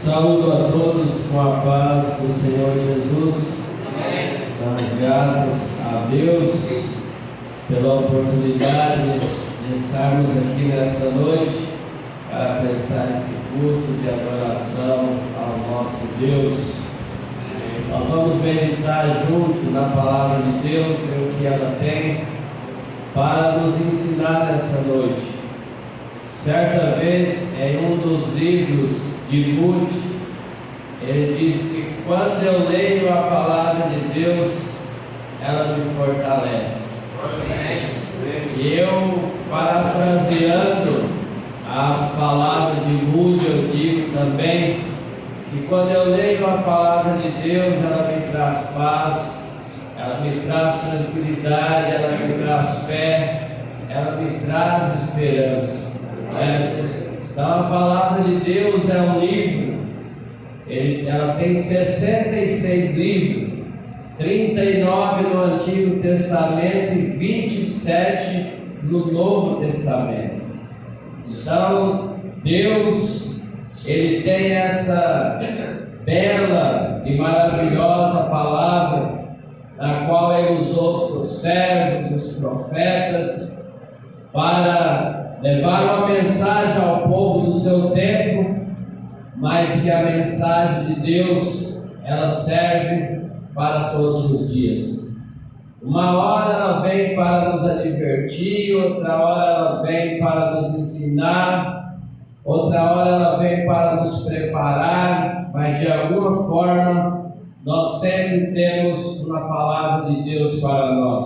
Saúdo a todos com a paz do Senhor Jesus. Amém. Estamos gratos a Deus pela oportunidade de estarmos aqui nesta noite para prestar esse culto de adoração ao nosso Deus. Nós vamos meditar junto na palavra de Deus, ver o que ela tem para nos ensinar nessa noite. Certa vez, em um dos livros de Moody, ele diz que quando eu leio a palavra de Deus, ela me fortalece. E eu, parafraseando as palavras de Moody, eu digo também que quando eu leio a palavra de Deus, ela me traz paz, ela me traz tranquilidade, ela me traz fé, ela me traz esperança. Então a palavra de Deus é um livro, ela tem 66 livros, 39 no Antigo Testamento e 27 no Novo Testamento. Então Deus, Ele tem essa bela e maravilhosa palavra, na qual Ele usou seus servos, os profetas, para levar uma mensagem ao povo do seu tempo, mas que a mensagem de Deus, ela serve para todos os dias. Uma hora ela vem para nos advertir, outra hora ela vem para nos ensinar, outra hora ela vem para nos preparar, mas de alguma forma nós sempre temos uma palavra de Deus para nós.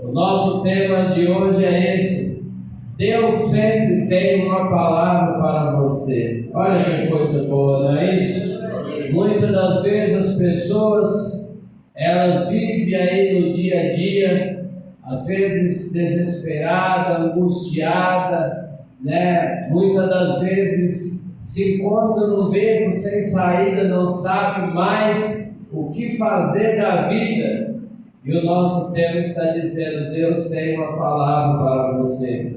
O nosso tema de hoje é esse: Deus sempre tem uma palavra para você. Olha que coisa boa, não é isso? Muitas das vezes as pessoas, elas vivem aí no dia a dia, às vezes desesperada, angustiada, né? Muitas das vezes se encontra no beco sem saída, não sabe mais o que fazer da vida. E o nosso tema está dizendo: Deus tem uma palavra para você.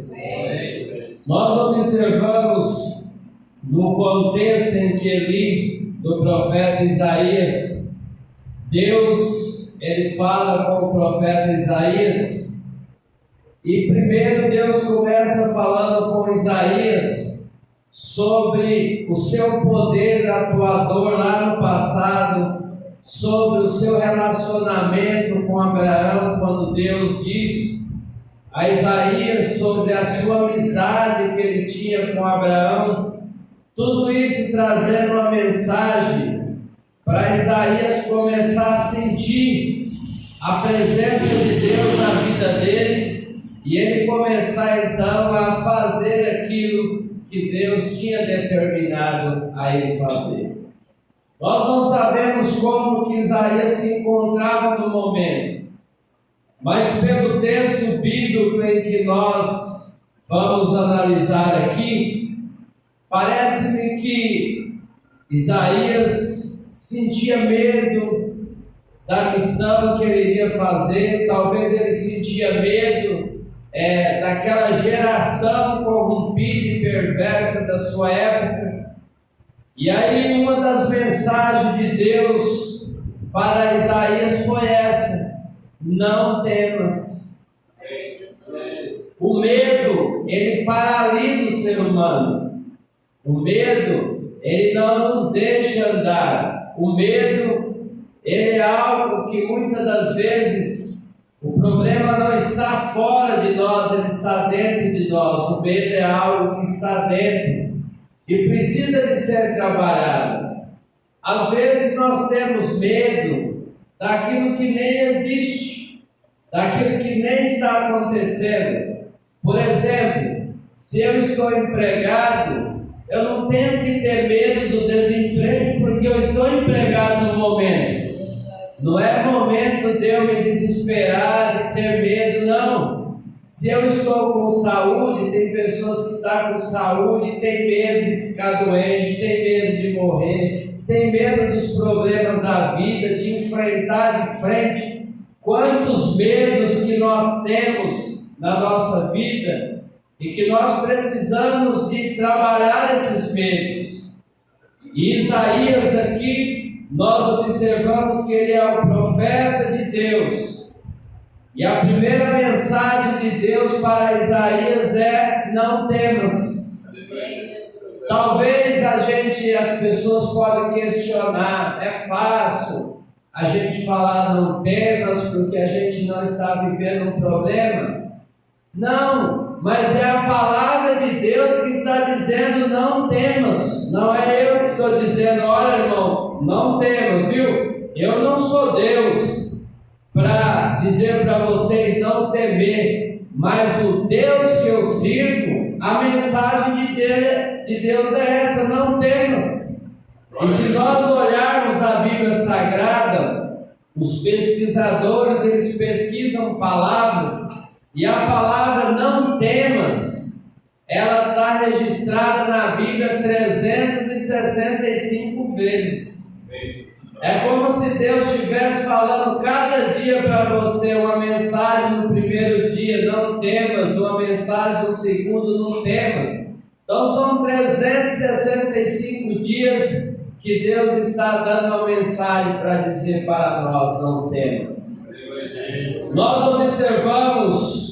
Nós observamos no contexto em que li do profeta Isaías, Deus, Ele fala com o profeta Isaías, e primeiro Deus começa falando com Isaías sobre o seu poder atuador lá no passado, sobre o seu relacionamento com Abraão, quando Deus diz a Isaías sobre a sua amizade que ele tinha com Abraão. Tudo isso trazendo uma mensagem para Isaías começar a sentir a presença de Deus na vida dele, e ele começar então a fazer aquilo que Deus tinha determinado a ele fazer. Nós não sabemos como que Isaías se encontrava no momento, mas pelo texto bíblico em que nós vamos analisar aqui, parece-me que Isaías sentia medo da missão que ele iria fazer. Talvez ele sentia medo daquela geração corrompida e perversa da sua época. E aí uma das mensagens de Deus para Isaías foi essa: não temas. O medo, ele paralisa o ser humano. O medo, ele não nos deixa andar. O medo, ele é algo que muitas das vezes o problema não está fora de nós, ele está dentro de nós. O medo é algo que está dentro e precisa de ser trabalhado. Às vezes nós temos medo daquilo que nem existe, daquilo que nem está acontecendo. Por exemplo, se eu estou empregado, eu não tenho que ter medo do desemprego, porque eu estou empregado no momento. Não é momento de eu me desesperar, de ter medo, não. Se eu estou com saúde, tem pessoas que estão com saúde e tem medo de ficar doente, tem medo de morrer, tem medo dos problemas da vida, de enfrentar de frente. Quantos medos que nós temos na nossa vida e que nós precisamos de trabalhar esses medos. E Isaías aqui, nós observamos que ele é o profeta de Deus. E a primeira mensagem de Deus para Isaías é: não temas. Talvez as pessoas podem questionar: é fácil a gente falar não temas porque a gente não está vivendo um problema? Não, mas é a palavra de Deus que está dizendo não temas. Não é eu que estou dizendo: olha, irmão, não temas, viu? Eu não sou Deus para dizer para vocês não temer, mas o Deus que eu sirvo, a mensagem de Deus é essa: não temas. E se nós olharmos na Bíblia Sagrada, os pesquisadores, eles pesquisam palavras, e a palavra não temas, ela está registrada na Bíblia 365 vezes. É como se Deus estivesse falando cada dia para você uma mensagem no primeiro dia: não temas, uma mensagem no segundo: não temas. Então são 365 dias que Deus está dando uma mensagem para dizer para nós: não temas. Nós observamos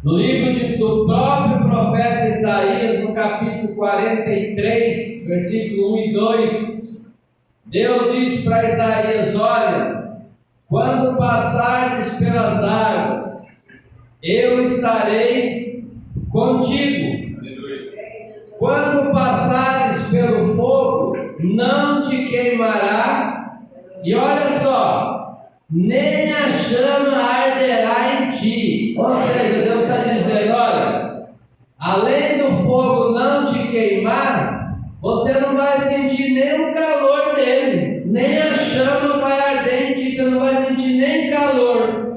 no livro do próprio profeta Isaías, no capítulo 43, versículo 1 e 2, Deus diz para Isaías: olha, quando passardes pelas águas, eu estarei contigo. Quando passares pelo fogo, não te queimará, e olha só, nem a chama arderá em ti. Ou seja, Deus está dizendo: olha, além do fogo não te queimar, você não vai sentir nem o calor dele, nem a chama vai arder em ti, você não vai sentir nem calor.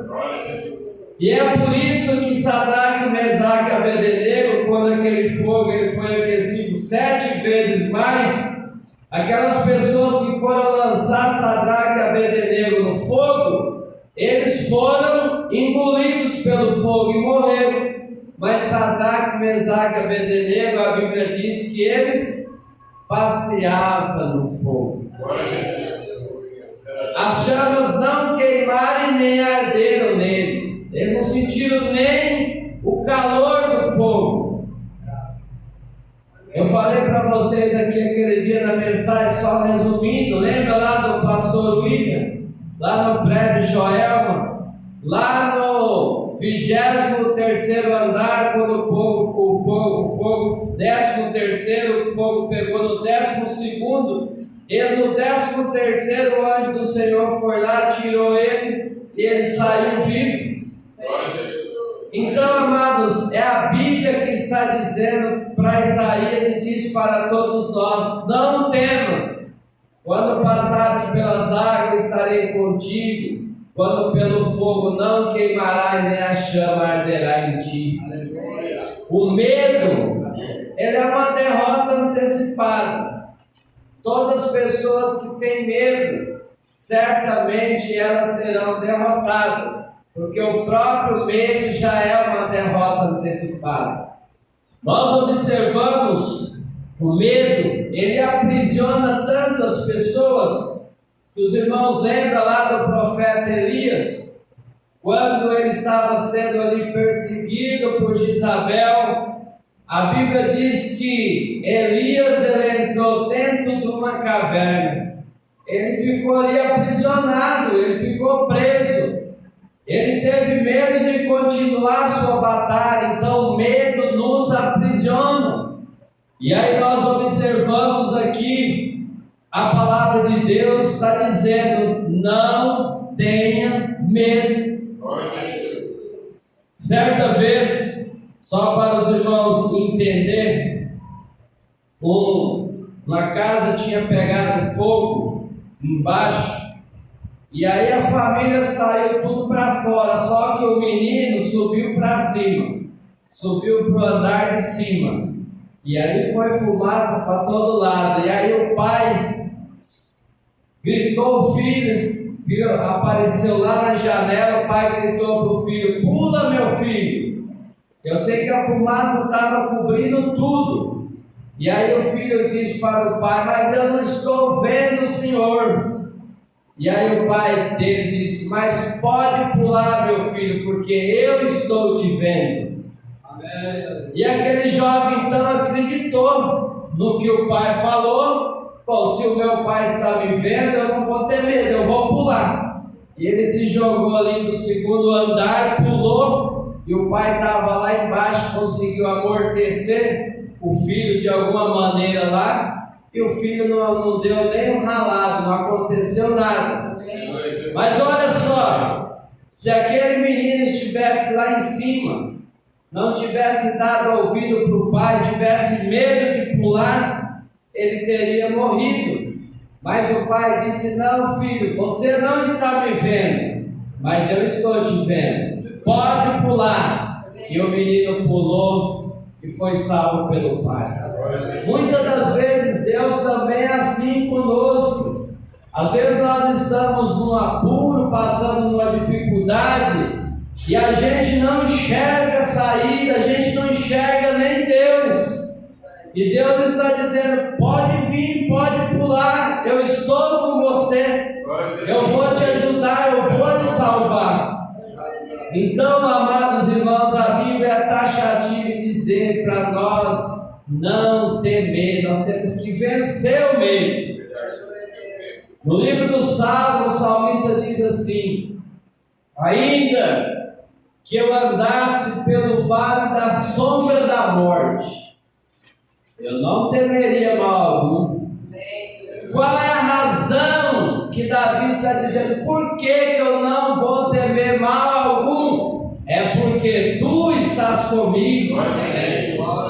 E é por isso que Sadraque, Mesaque e Abednego, quando aquele fogo ele foi aquecido 7 vezes mais, aquelas pessoas que foram lançar Sadraque e Abednego no fogo, eles foram engolidos pelo fogo e morreram. Mas Sadraque, Mesaque e Abednego, a Bíblia diz que eles passeavam no fogo. As chamas não queimaram e nem arderam neles. Eles não sentiram nem o calor do fogo. Eu falei para vocês aqui aquele dia na mensagem, só resumindo, lembra lá do pastor William, lá no prédio Joelma, lá no 23º andar, quando o fogo 13º, o fogo pegou no 12º, e no 13º o anjo do Senhor foi lá, tirou ele, e ele saiu vivo. Então, amados, é a Bíblia que está dizendo para Isaías e diz para todos nós: não temas, quando passares pelas águas estarei contigo, quando pelo fogo não queimará e nem a chama arderá em ti. O medo, ele é uma derrota antecipada. Todas as pessoas que têm medo, certamente elas serão derrotadas, porque o próprio medo já é uma derrota antecipada. Nós observamos o medo, ele aprisiona tanto as pessoas, que os irmãos lembram lá do profeta Elias, quando ele estava sendo ali perseguido por Jezabel. A Bíblia diz que Elias ele entrou dentro de uma caverna, ele ficou ali aprisionado, ele ficou preso. Ele teve medo de continuar a sua batalha, então o medo nos aprisiona. E aí nós observamos aqui, a palavra de Deus está dizendo: não tenha medo. Certa vez, só para os irmãos entenderem, uma casa tinha pegado fogo embaixo, e aí a família saiu tudo para fora, só que o menino subiu para cima, subiu para o andar de cima, e aí foi fumaça para todo lado. E aí o pai gritou o filho apareceu lá na janela, o pai gritou para o filho: pula, meu filho. Eu sei que a fumaça estava cobrindo tudo, E aí o filho diz para o pai: mas eu não estou vendo o senhor. E aí o pai dele disse: mas pode pular, meu filho, porque eu estou te vendo. Amém. E aquele jovem então acreditou no que o pai falou. Bom, se o meu pai está me vendo, eu não vou ter medo, eu vou pular. E ele se jogou ali no segundo andar, pulou, e o pai estava lá embaixo, conseguiu amortecer o filho de alguma maneira lá, e o filho não deu nem um ralado, não aconteceu nada. Mas olha só, se aquele menino estivesse lá em cima, não tivesse dado ouvido para o pai, tivesse medo de pular, ele teria morrido. Mas o pai disse: não, filho, você não está me vendo, mas eu estou te vendo, pode pular. E o menino pulou e foi salvo pelo pai. Muitas das vezes Deus também é assim conosco. Às vezes nós estamos num apuro, passando numa dificuldade, e a gente não enxerga a saída, a gente não enxerga nem Deus. E Deus está dizendo: pode vir, pode pular, eu estou com você, eu vou te ajudar, eu vou te salvar. Então, amados irmãos, a Bíblia é taxativa em dizer para nós não temer, nós temos que vencer o medo. No livro do Salmo, o salmista diz assim: ainda que eu andasse pelo vale da sombra da morte, eu não temeria mal algum. Qual é a razão que Davi está dizendo? Por que eu não vou temer mal algum? É porque tu estás comigo.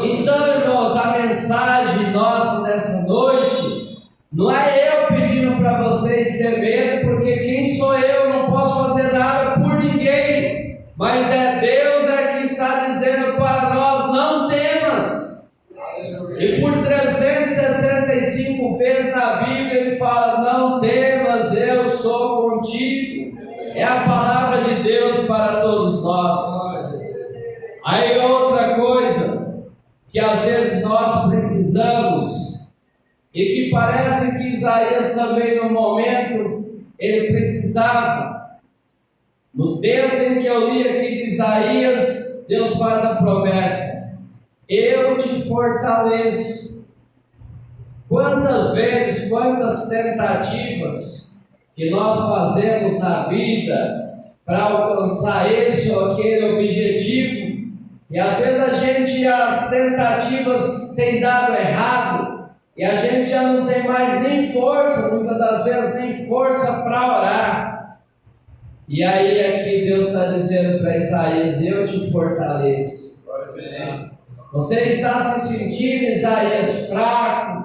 Então, irmãos, a mensagem nossa nessa noite não é eu pedindo para vocês temerem, porque quem sou eu? Não posso fazer nada por ninguém, mas é Deus que está dizendo para nós: não temas. E por 365 vezes na Bíblia ele fala: não temas, eu sou contigo. É a palavra de Deus para todos nós. Aí outra coisa que às vezes nós precisamos, e que parece que Isaías também no momento ele precisava. No texto em que eu li aqui de Isaías, Deus faz a promessa: eu te fortaleço. Quantas vezes, quantas tentativas que nós fazemos na vida para alcançar esse ou aquele objetivo, e às vezes as tentativas têm dado errado, e a gente já não tem mais nem força, muitas das vezes nem força para orar. E aí aqui Deus está dizendo para Isaías: eu te fortaleço. Você está se sentindo, Isaías, fraco?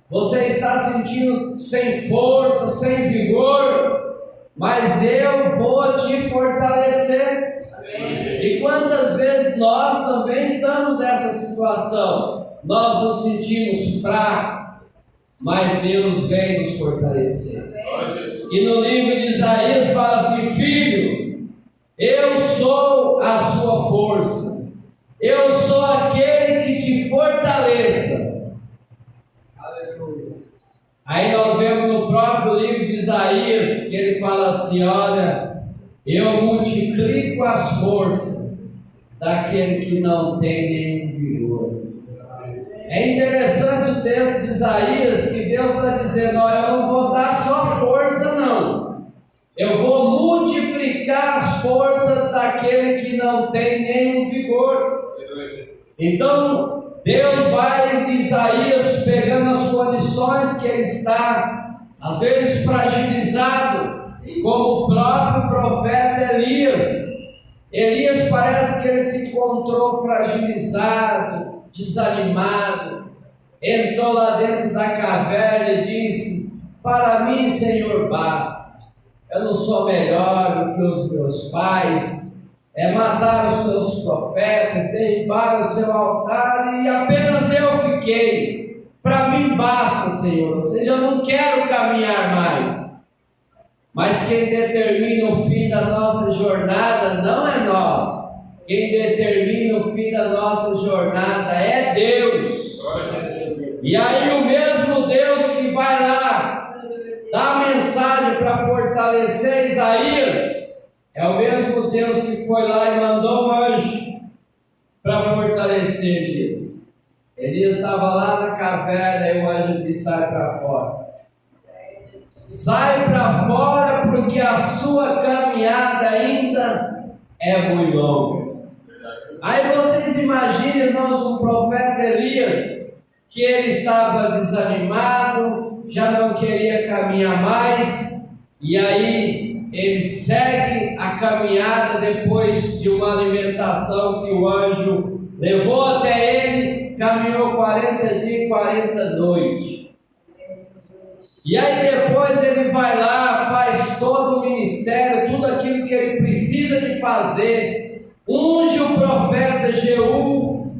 Você está se sentindo sem força, sem vigor? Mas eu vou te fortalecer. E quantas vezes nós também estamos nessa situação? Nós nos sentimos fracos, mas Deus vem nos fortalecer. E no livro de Isaías fala assim: filho, eu sou a sua força. Eu sou aquele que te fortaleça. Aleluia. Aí nós vemos no próprio livro de Isaías que ele fala assim: olha, eu multiplico as forças daquele que não tem nenhum vigor. É interessante o texto de Isaías que Deus está dizendo: olha, eu não vou dar só força não, eu vou multiplicar as forças daquele que não tem nenhum vigor. Então Deus vai em Isaías pegando as condições que ele está, às vezes fragilizado, como o próprio profeta Elias. Elias parece que ele se encontrou fragilizado, desanimado, entrou lá dentro da caverna e disse: para mim, Senhor, basta. Eu não sou melhor do que os meus pais. Mataram os teus profetas, derribaram o seu altar e apenas eu fiquei. Para mim basta, Senhor. Ou seja, eu não quero caminhar mais. Mas quem determina o fim da nossa jornada não é nós. Quem determina o fim da nossa jornada é Deus. E aí o mesmo Deus que vai lá dar a mensagem para fortalecer Isaías, é o mesmo Deus que foi lá e mandou um anjo para fortalecer Elias. Elias estava lá na caverna e o anjo disse: sai para fora. Sai para fora porque a sua caminhada ainda é muito longa. Aí vocês imaginam, irmãos, o profeta Elias, que ele estava desanimado, já não queria caminhar mais, e aí ele segue a caminhada depois de uma alimentação que o anjo levou até ele, caminhou 40 dias e 40 noites. E aí depois ele vai lá, faz todo o ministério, tudo aquilo que ele precisa de fazer, unge o profeta Jeú,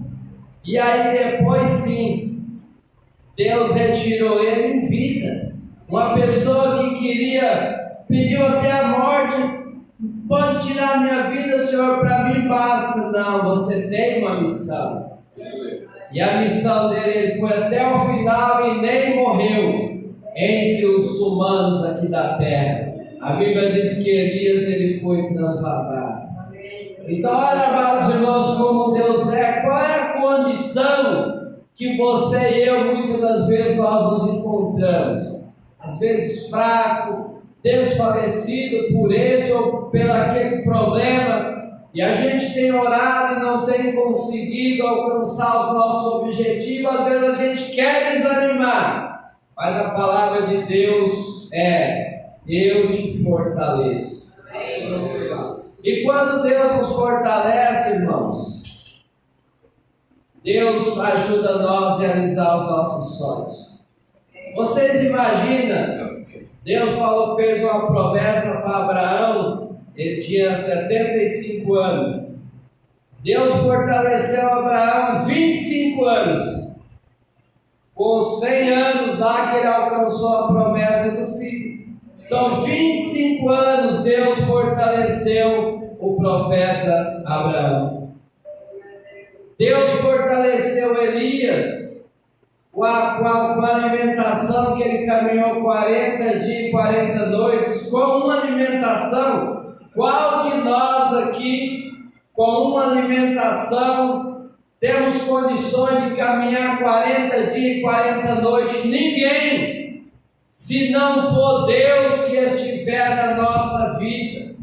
e aí depois sim, Deus retirou ele em vida. Uma pessoa que pediu até a morte: pode tirar a minha vida, Senhor, para mim basta. Não, você tem uma missão. E a missão dele, ele foi até o final e nem morreu entre os humanos aqui da terra. A Bíblia diz que Elias, ele foi transladado. Então, olha, amados irmãos, como Deus é. Qual é a condição que você e eu, muitas das vezes, nós nos encontramos? Às vezes fraco, desfalecido por esse ou pelo aquele problema, e a gente tem orado e não tem conseguido alcançar os nossos objetivos. Às vezes a gente quer desanimar, mas a palavra de Deus é: eu te fortaleço. E quando Deus nos fortalece, irmãos, Deus ajuda nós a realizar os nossos sonhos. Vocês imaginam, Deus fez uma promessa para Abraão, ele tinha 75 anos. Deus fortaleceu Abraão 25 anos. Com 100 anos lá que ele alcançou a promessa do filho. Então, 25 anos Deus fortaleceu o profeta Abraão. Deus fortaleceu Elias com a alimentação que ele caminhou 40 dias e 40 noites, com uma alimentação. Qual de nós aqui, com uma alimentação, temos condições de caminhar 40 dias e 40 noites? Ninguém, se não for Deus que estiver na nossa vida.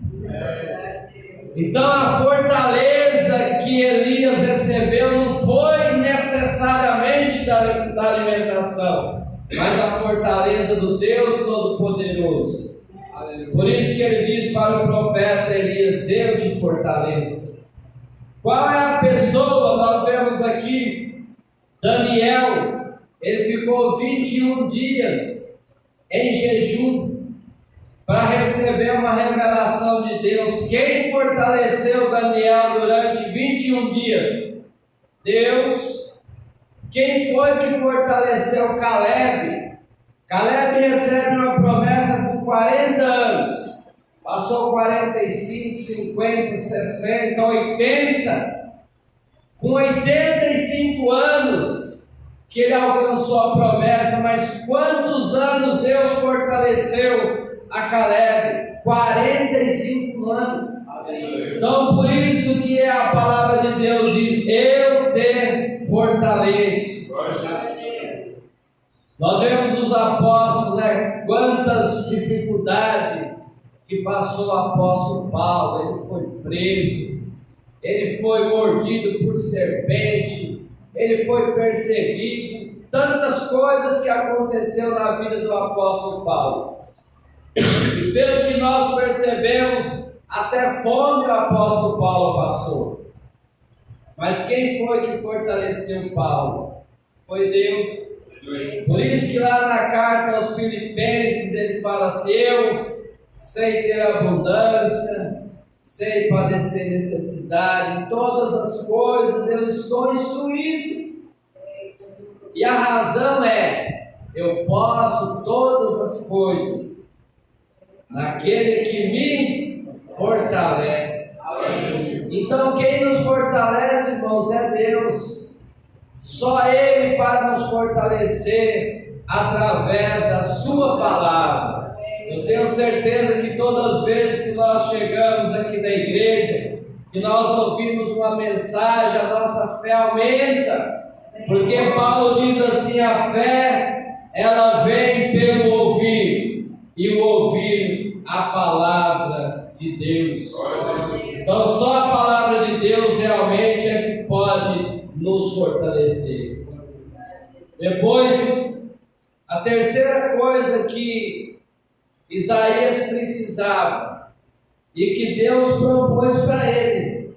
Então a fortaleza que Elias recebeu não foi necessariamente da alimentação, mas a fortaleza do Deus Todo-Poderoso. Por isso que ele diz para o profeta Elias: eu te fortaleço. Qual é a pessoa? Nós vemos aqui Daniel, ele ficou 21 dias em jejum para receber uma revelação de Deus. Quem fortaleceu Daniel durante 21 dias? Deus. Quem foi que fortaleceu Caleb? Caleb recebe uma promessa com 40 anos. Passou 45, 50, 60, 80. Com 85 anos que ele alcançou a promessa. Mas quantos anos Deus fortaleceu a Caleb? 45 anos. Então por isso que a palavra de Deus diz: eu te fortaleço. Nós vemos os apóstolos, quantas dificuldades que passou o apóstolo Paulo. Ele foi preso, ele foi mordido por serpente, ele foi perseguido, tantas coisas que aconteceu na vida do apóstolo Paulo. E pelo que nós percebemos, até fome o apóstolo Paulo passou. Mas quem foi que fortaleceu Paulo? Foi Deus. Por isso que lá na carta aos Filipenses ele fala assim: eu sei ter abundância, sei padecer necessidade, em todas as coisas eu estou instruído. E a razão é: eu posso todas as coisas naquele que me fortalece. Então quem nos fortalece, irmãos, é Deus. Só Ele para nos fortalecer através da Sua palavra. Eu tenho certeza que todas as vezes que nós chegamos aqui na igreja, que nós ouvimos uma mensagem, a nossa fé aumenta, porque Paulo diz assim: a fé, ela vem pelo ouvir, e o ouvir a palavra de Deus. Então só a palavra de Deus realmente é que pode nos fortalecer. Depois, a terceira coisa que Isaías precisava e que Deus propôs para ele,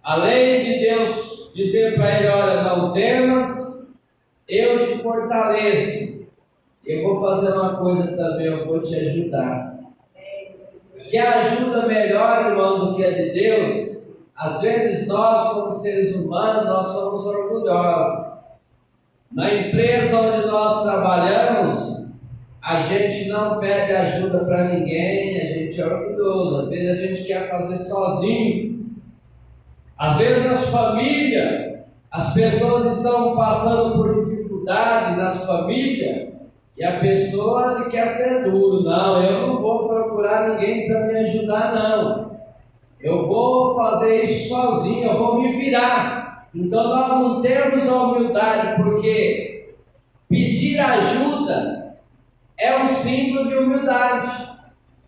além de Deus dizer para ele: olha, não temas, eu te fortaleço, eu vou fazer uma coisa também, eu vou te ajudar. Que ajuda melhor, irmão, do que a de Deus? Às vezes nós, como seres humanos, nós somos orgulhosos. Na empresa onde nós trabalhamos, a gente não pede ajuda para ninguém, a gente é orgulhoso. Às vezes a gente quer fazer sozinho. Às vezes nas famílias, as pessoas estão passando por dificuldade nas famílias, e a pessoa quer ser duro. Não, eu não vou procurar ninguém para me ajudar, não. Eu vou fazer isso sozinho, eu vou me virar. Então nós não temos a humildade, porque pedir ajuda é um símbolo de humildade.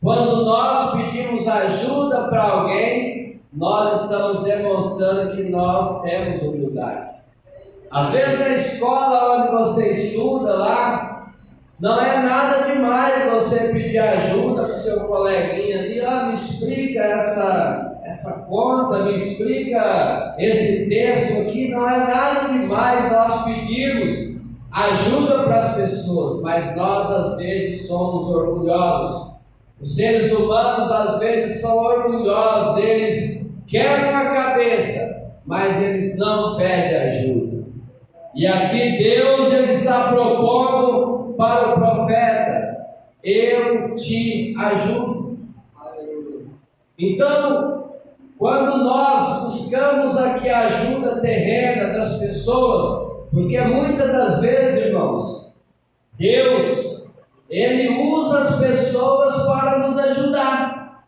Quando nós pedimos ajuda para alguém, nós estamos demonstrando que nós temos humildade. Às vezes na escola onde você estuda lá, não é nada demais você pedir ajuda para o seu coleguinha ali: me explica essa conta, me explica esse texto aqui. Não é nada demais nós pedirmos ajuda para as pessoas, mas nós às vezes somos orgulhosos. Os seres humanos às vezes são orgulhosos, eles quebram a cabeça, mas eles não pedem ajuda. E aqui Deus ele está propondo para o profeta: eu te ajudo. Então, quando nós buscamos aqui a ajuda terrena das pessoas, porque muitas das vezes, irmãos, Deus, Ele usa as pessoas para nos ajudar.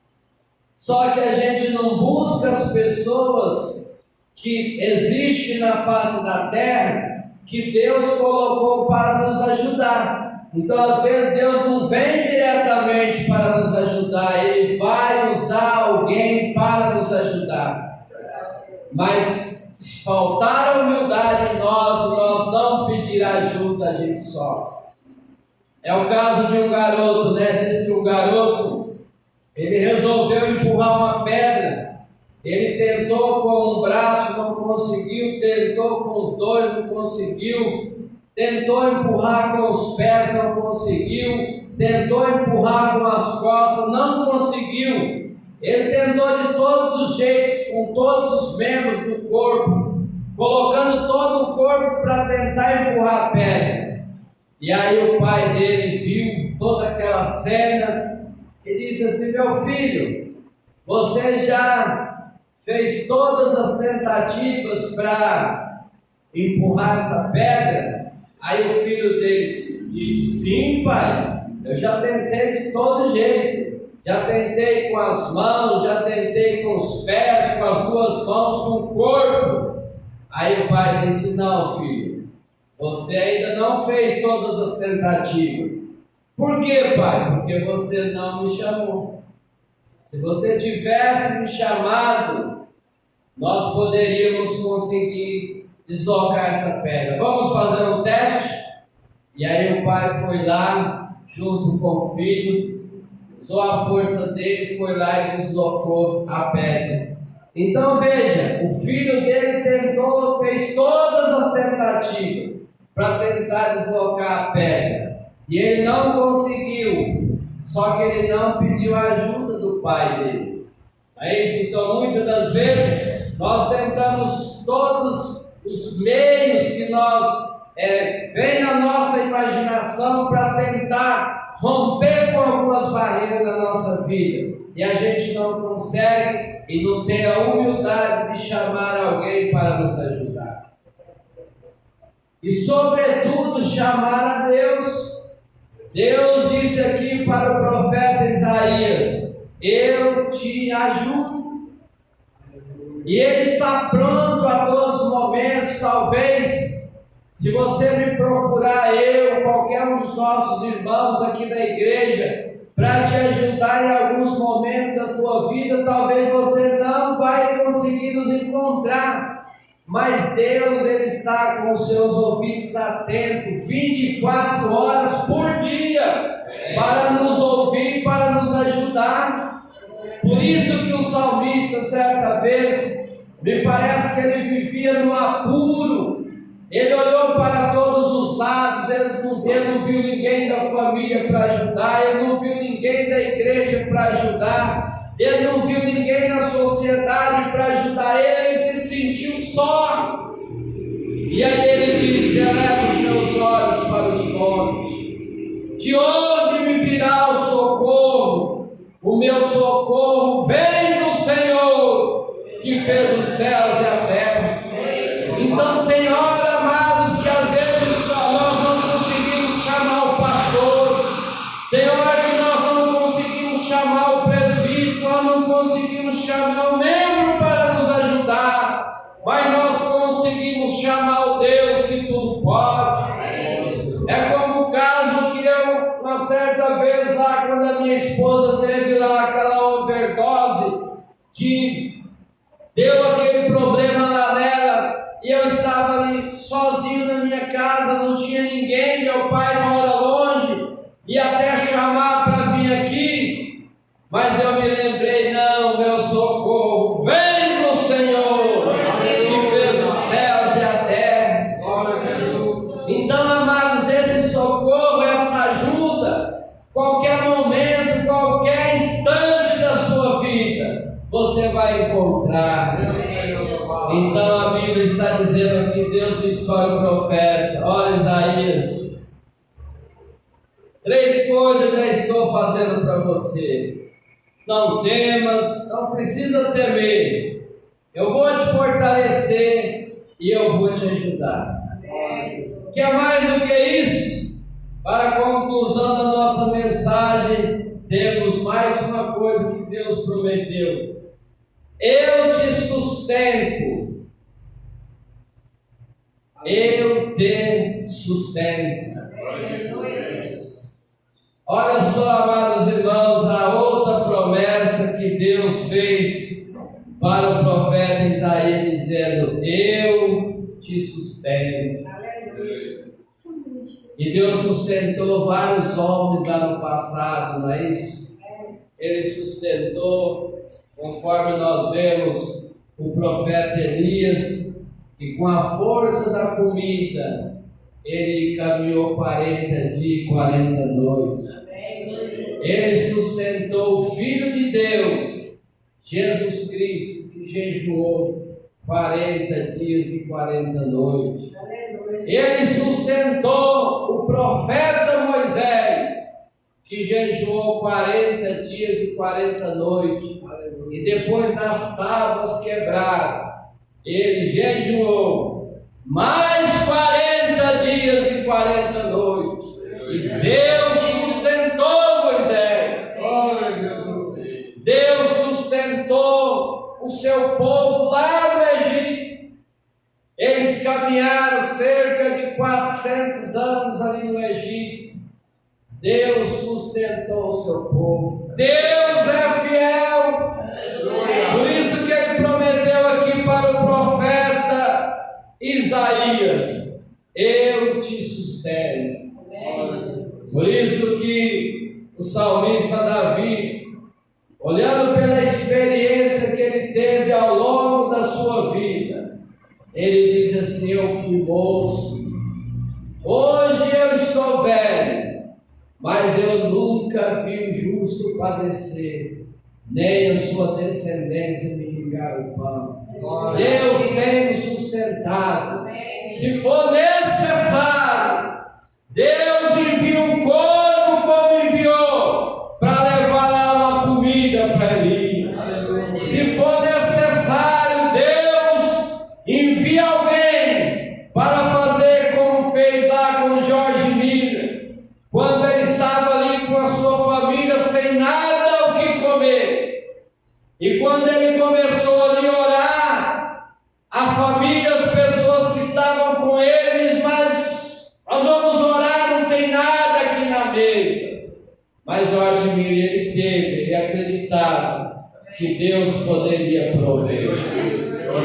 Só que a gente não busca as pessoas que existem na face da terra, que Deus colocou para nos ajudar. Então, às vezes, Deus não vem diretamente para nos ajudar, Ele vai usar alguém para nos ajudar. Mas, se faltar humildade em nós, nós não pedir ajuda, a gente sofre. É o caso de um garoto, diz que o garoto, ele resolveu empurrar uma pedra. Ele tentou com um braço, não conseguiu, tentou com os dois, não conseguiu, tentou empurrar com os pés, não conseguiu, tentou empurrar com as costas, não conseguiu. Ele tentou de todos os jeitos, com todos os membros do corpo, colocando todo o corpo para tentar empurrar a pedra. E aí o pai dele viu toda aquela cena e disse assim: meu filho, você já fez todas as tentativas para empurrar essa pedra? Aí o filho deles disse: sim, pai, eu já tentei de todo jeito. Já tentei com as mãos, já tentei com os pés, com as duas mãos, com o corpo. Aí o pai disse: não, filho, você ainda não fez todas as tentativas. Por quê, pai? Porque você não me chamou. Se você tivesse me chamado, nós poderíamos conseguir deslocar essa pedra. Vamos fazer um teste? E aí o pai foi lá, junto com o filho, usou a força dele, foi lá e deslocou a pedra. Então veja, o filho dele tentou, fez todas as tentativas para tentar deslocar a pedra, e ele não conseguiu, só que ele não pediu a ajuda do pai dele. É isso. Então muitas das vezes nós tentamos todos os meios que vem na nossa imaginação para tentar romper com algumas barreiras na nossa vida, e a gente não consegue e não tem a humildade de chamar alguém para nos ajudar. e sobretudo chamar a Deus. Deus disse aqui para o profeta Isaías: eu te ajudo. E Ele está pronto a todos os momentos. Talvez, se você me procurar, eu, qualquer um dos nossos irmãos aqui da igreja, para te ajudar em alguns momentos da tua vida, talvez você não vai conseguir nos encontrar, mas Deus, Ele está com os seus ouvidos atentos 24 horas por dia para nos ouvir, para nos ajudar. Por isso que o salmista, certa vez, me parece que ele vivia no apuro. Ele olhou para todos os lados, ele não viu ninguém da família para ajudar, ele não viu ninguém da igreja para ajudar, ele não viu ninguém na sociedade para ajudar ele se sentiu só. E aí ele diz: eleva os meus olhos para os montes, de onde me virá o socorro? O meu socorro vem do Senhor, que fez os céus e a terra. Então tem hora, amados, que às vezes nós não conseguimos chamar o pastor, tem hora que nós não conseguimos chamar o presbítero, nós não conseguimos chamar o membro para nos ajudar, mas nós conseguimos chamar o Deus que tudo pode. É como o caso que eu, uma certa vez lá, quando a minha esposa teve lá aquela overdose, que deu aquele problema lá nela, e eu estava ali sozinho na minha casa, não tinha ninguém, meu pai mora longe, e até chamar para vir aqui, mas eu me lembrei: não, meu socorro vem do Senhor, que fez os céus e a terra. Então, amados, esse socorro, essa ajuda, qualquer momento, qualquer instante da sua vida, você vai encontrar. Então a Bíblia está dizendo aqui, Deus me escolhe o profeta. Olha Isaías, 3 coisas eu já estou fazendo para você. Não temas, não precisa temer. Eu vou te fortalecer e eu vou te ajudar. Quer mais do que isso? Para a conclusão da nossa mensagem, temos mais uma coisa que Deus prometeu: eu te sustento. Eu te sustento. Olha só, amados irmãos, a outra promessa que Deus fez para o profeta Isaías, dizendo: eu te sustento. E Deus sustentou vários homens lá no passado, não é isso? Ele sustentou, conforme nós vemos, o profeta Elias, que com a força da comida, ele caminhou 40 dias e 40 noites. Ele sustentou o Filho de Deus, Jesus Cristo, que jejuou 40 dias e 40 noites. Ele sustentou o profeta Moisés, que jejuou 40 dias e 40 noites, e depois das tábuas quebradas, ele jejuou mais 40 dias e 40 noites, e Deus sustentou Moisés. Deus sustentou o seu povo lá no Egito. Eles caminharam cerca de 400 anos ali no Egito. Deus sustentou o seu povo. Deus é fiel. Por isso que ele prometeu aqui para o profeta Isaías: eu te sustento. Por isso que o salmista Davi, olhando pela experiência que ele teve ao longo da sua vida, ele diz assim: eu fui moço, hoje eu estou velho, mas eu nunca vi o justo padecer, nem a sua descendência mendigar o pão. Deus tem nos sustentado. Se for necessário, Deus envia um corvo como enviou, para levar lá uma comida para Elias. Se for necessário, Deus envia alguém para fazer como quando ele estava ali com a sua família sem nada o que comer. E quando ele começou ali a orar, a família, as pessoas que estavam com eles, mas nós vamos orar, não tem nada aqui na mesa. Mas Jorge Miller, ele acreditava que Deus poderia prover.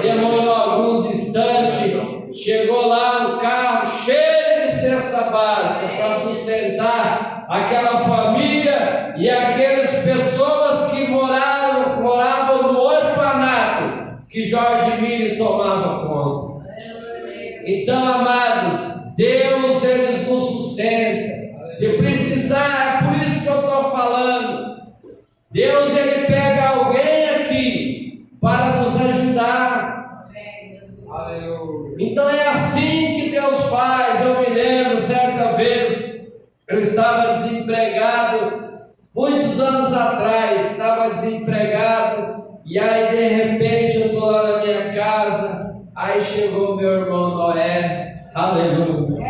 Demorou alguns instantes, chegou lá no carro cheio de cesta básica para sustentar aquela família e aquelas pessoas que moravam no orfanato que Jorge Miller tomava conta. Então, amados, Deus, ele nos sustenta. Se precisar, é por isso que eu estou falando. Deus, ele pega alguém aqui para nos ajudar. Então é assim que Deus faz. Eu me lembro, certa vez, eu estava desempregado, muitos anos atrás, estava desempregado, e aí de repente eu estou lá na minha casa, aí chegou meu irmão Noé, aleluia,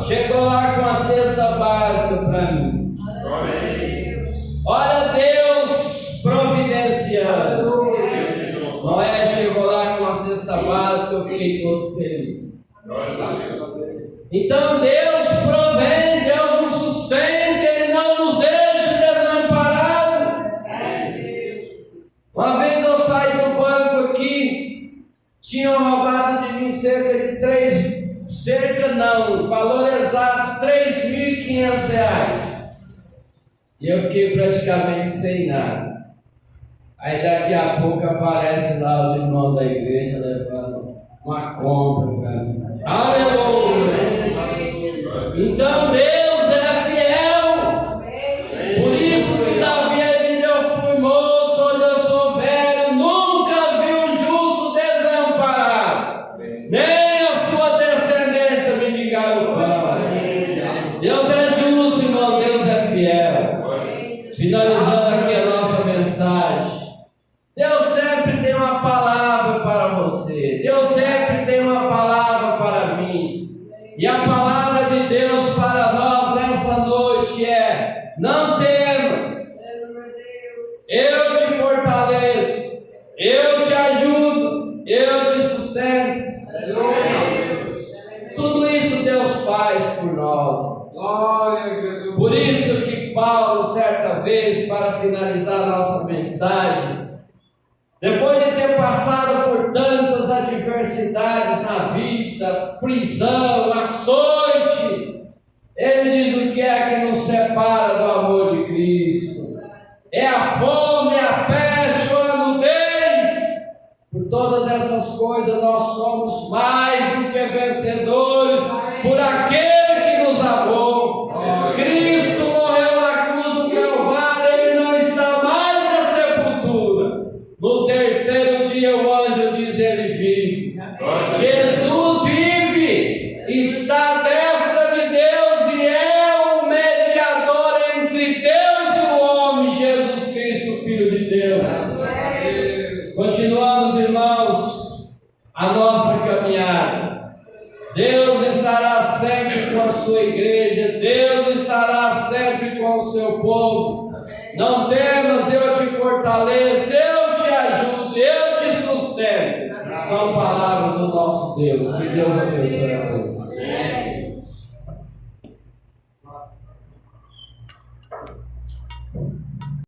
chegou lá com a cesta básica para mim. Olha Deus providenciando. Noé chegou lá com a cesta básica, eu fiquei todo feliz. Então Deus provém, Deus nos sustenta, Ele não nos deixa desamparados. Uma vez eu saí do banco aqui, tinham roubado de mim valor exato, R$3.500. E eu fiquei praticamente sem nada. Aí daqui a pouco aparece lá os irmãos da igreja levando uma compra para mim. Aleluia! Então Deus é fiel. Por isso que Davi diz: eu fui moço, hoje eu sou velho, nunca vi um justo desamparado, nem a sua descendência mendigar o pão. Deus é justo, irmão, Deus é fiel. Finalizando aqui a nossa mensagem, Deus sempre tem uma palavra para você. Deus sempre tem uma palavra para mim. E a palavra de Deus para nós nessa noite é: não temas, eu te fortaleço, eu te ajudo, eu te sustento. Tudo isso Deus faz por nós. Por isso que Paulo, certa vez, para finalizar nossa mensagem, depois de ter passado por tantas adversidades na vida, prisão, açoite, ele diz: o que é que nos separa do amor de Cristo? É a fome, é a peste ou a nudez? Por todas essas coisas nós somos mais do que vencedores por aquele que nos amou. Cristo morreu na cruz do Calvário, ele não está mais na sepultura. No terceiro dia o anjo diz: ele vive. Jesus vive, está à destra de Deus e é o mediador entre Deus e o homem, Jesus Cristo, Filho de Deus. Continuamos, irmãos, a nossa caminhada. Deus estará sempre com a sua igreja, Deus estará sempre com o seu povo. Não temas, eu te fortaleço, eu te ajudo, eu te sustento. São palavras do nosso Deus. Que Deus abençoe a todos.